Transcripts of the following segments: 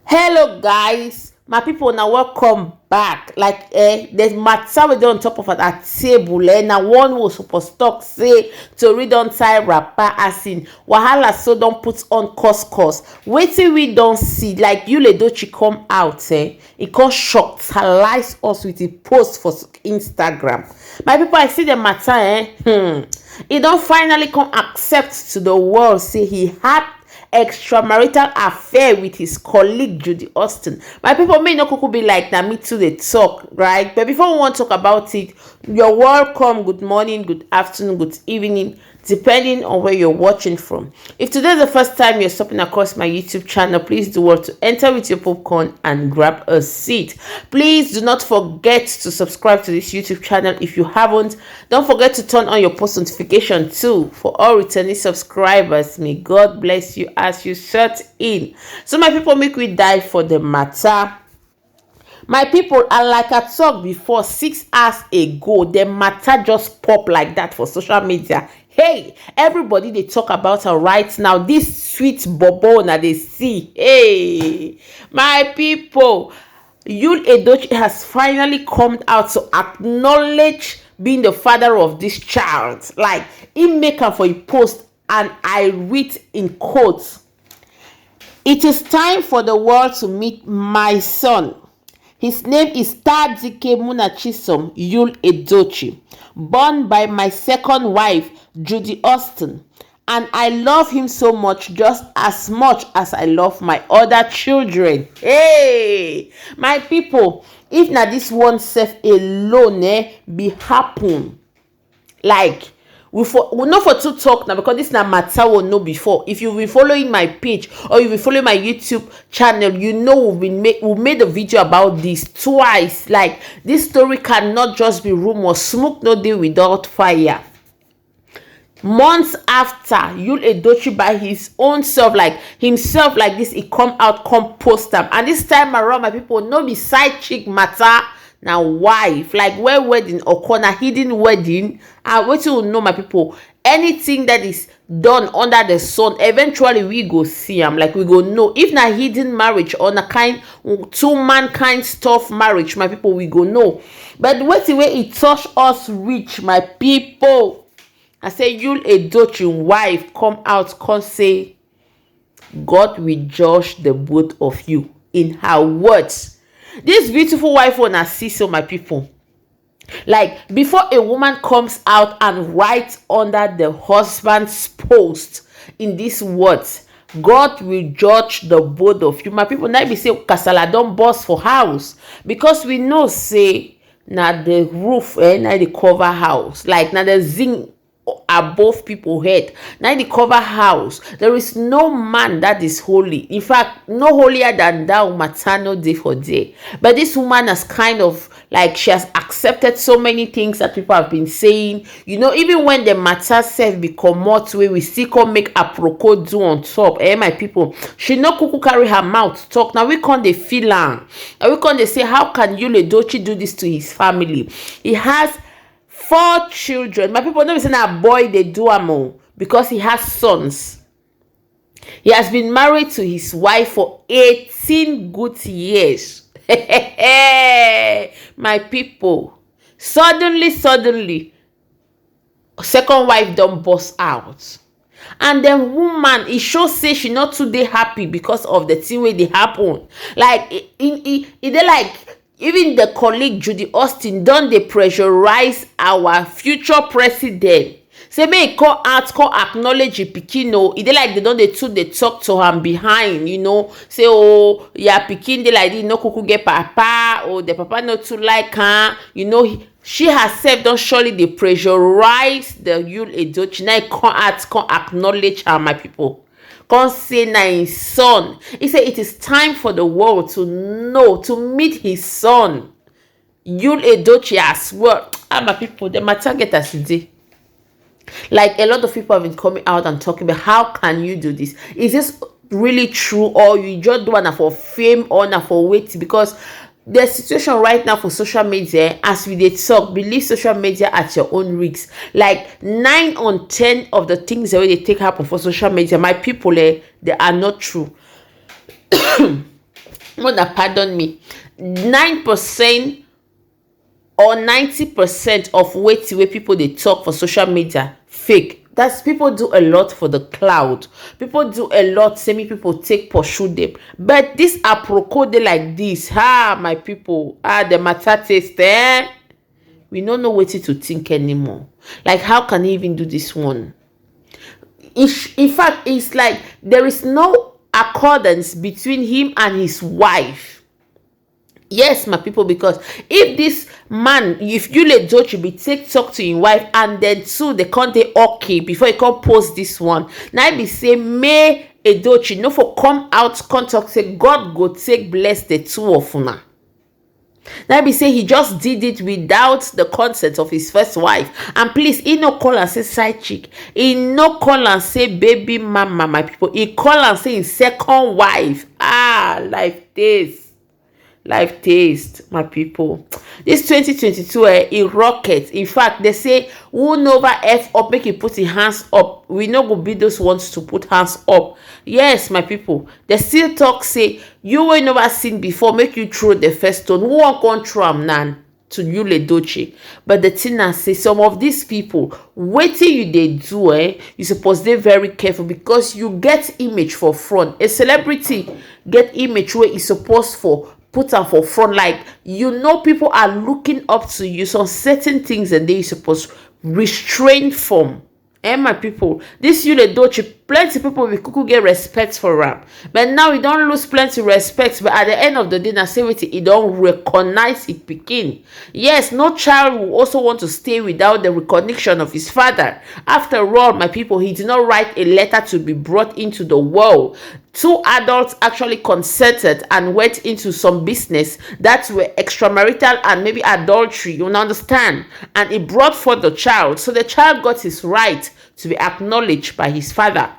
Hello guys, my people, now welcome back. There's matter we dey on top of that table. Now one was supposed to talk say to read on tie rapper as in wahala so don't put on cost. Wetin we don't see like Yul Edochie come out it come shocktalize us with a post for Instagram. My people, I see the matter He don't finally come accept to the world say he had extramarital affair with his colleague Judy. My people may not kuku be like na me too they talk, right? But before we want to talk about it, you're welcome. Good morning, good afternoon, good evening, depending on where you're watching from. If today is the first time you're stopping across my YouTube channel, please do what to enter with your popcorn and grab a seat. Please do not forget to subscribe to this YouTube channel if you haven't. Don't forget to turn on your post notification too for all returning subscribers. May God bless you as you shut in. So my people, make we dive for the matter. My people, and like I talked before 6 hours ago, the matter just pop like that for social media. Hey, everybody they talk about her right now. This sweet bobo now they see. Hey, my people, Yul Edochie has finally come out to acknowledge being the father of this child. Like, he make her for a post, and I read in quotes, "It is time for the world to meet my son. His name is Tadike Munachisom Yul Edochie, born by my second wife, Judy, and I love him so much, just as much as I love my other children." Hey, my people, if na this one self alone be happen, like we not for to talk now, because this na matter we know before. If you've been following my page or you've been following my YouTube channel, you know we made a video about this twice. Like, this story cannot just be rumor. Smoke no day without fire. Months after, Yul Edochie by his own self, like this, he come out, come post them, and this time around, my people, no be side chick matter. Now wife, like where wedding or corner hidden wedding, and what you know, my people, anything that is done under the sun, eventually we go see them. Like, we go know if na hidden marriage or na kind two-man kind stuff marriage, my people, we go know. But what the way it touch us reach, my people, I say Yul Edochie wife come out, come say God will judge the both of you. In her words, this beautiful wife wanna see, so my people, like, before a woman comes out and writes under the husband's post in these words, God will judge the both of you, my people, now be say kasala don burst for house, because we know say na the roof na the cover house, like na the zinc above people head, now the cover house. There is no man that is holy. In fact, no holier than thou maternal day for day. But this woman has kind of, like, she has accepted so many things that people have been saying, you know, even when the matter self become more to way, we still come make a proco do on top. My people, she no kuku carry her mouth talk. Now we can't they feel her, and we can't they say, how can Yul Edochie do this to his family? He has 4 children. My people, don't be saying a boy they do amo, because he has sons. He has been married to his wife for 18 good years. My people, suddenly second wife don't bust out, and then woman, it shows say she not today happy because of the thing where they happen. Like, they like, even the colleague Judy don dey pressurize our future president, say make come out, come acknowledge the pikin. E dey like they don dey talk to am behind, you know, say, oh yeah, pikin dey like this, no kuku get papa, or the papa not too like her, you know. She herself don surely dey pressurize the Yul Edochie. Now come out, come acknowledge her, my people. Come say na his son. He said it is time for the world to know, to meet his son, Yul Edochie, as well. My people, the matter get us today. Like, a lot of people have been coming out and talking about, how can you do this? Is this really true, or you just do it for fame or na for weight? Because the situation right now for social media, as we did talk, believe social media at your own risk. Like 9 on 10 of the things that they take happen for social media, my people, they are not true. Mona, pardon me, 9% or 90% of wetin wey people dey talk for social media fake. That's, people do a lot for the cloud. People do a lot say make people take pursue them. But this aproko dey like this, my people, the matter taste, we no know wetin to think anymore. Like, how can he even do this one? In fact, it's like there is no accordance between him and his wife. Yes, my people, because if this man, if Yul Edochie be take talk to him wife, and then two they can't dey okay before he come post this one, now be say may Edochie no for come out come talk say God go take bless the two of una. Now be say he just did it without the consent of his first wife. And please, he no call and say side chick. He no call and say baby mama, my people. He call and say his second wife. Like this. Life taste, my people. This 2022 a rocket. In fact, they say who never f up make he put his hands up. We no go be those ones to put hands up. Yes, my people, they still talk say you will never seen before make you throw the first stone. Who won't control am now to Yul Edochie? But the thing I say, some of these people wetin you dey do, you suppose dey very careful, because you get image for front. A celebrity get image where e suppose for put am for front, like, you know, people are looking up to you. Some certain things and they supposed restrain from. My people, this Yul Edochie, plenty people will kuku get respect for am, but now he don't lose plenty respect. But at the end of the day, na say wetin he don't recognize it pikin. Yes, no child will also want to stay without the recognition of his father. After all, my people, he did not write a letter to be brought into the world. Two adults actually consented and went into some business that were extramarital and maybe adultery, you understand? And he brought forth the child. So the child got his right to be acknowledged by his father.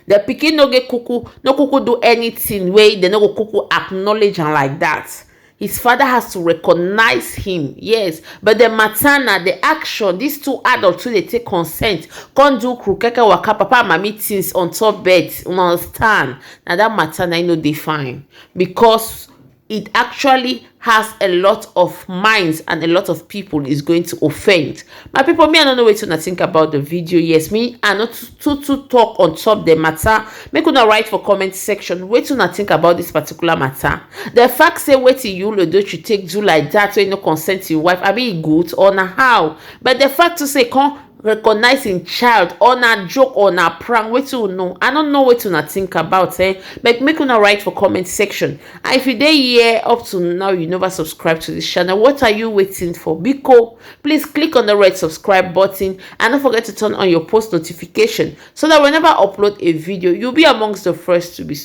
The pikin no get kuku, no kuku do anything wey they no go kuku acknowledge and like that. His father has to recognize him, yes. But the matana, the action, these two adults, they take consent. Can't do krukeke waka papa mami things on top bed. You understand? Now that matana, you know, they fine. Because it actually has a lot of minds and a lot of people is going to offend. My people, me, I don't know what to think about the video. Yes, me, I not to talk on top the matter. Make una write for comment section. What to think about this particular matter. The fact say wait till Yul Edochie take do like that when no consent to your wife, I be good or na how. But the fact to say come recognizing child or na joke or na prank, what you know, I don't know what to think about, but make una write for comment section. And if you dey here up to now, you never subscribe to this channel, what are you waiting for? Because please click on the red subscribe button and don't forget to turn on your post notification so that whenever I upload a video, you'll be amongst the first to be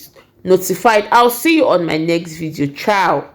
notified. I'll see you on my next video. Ciao.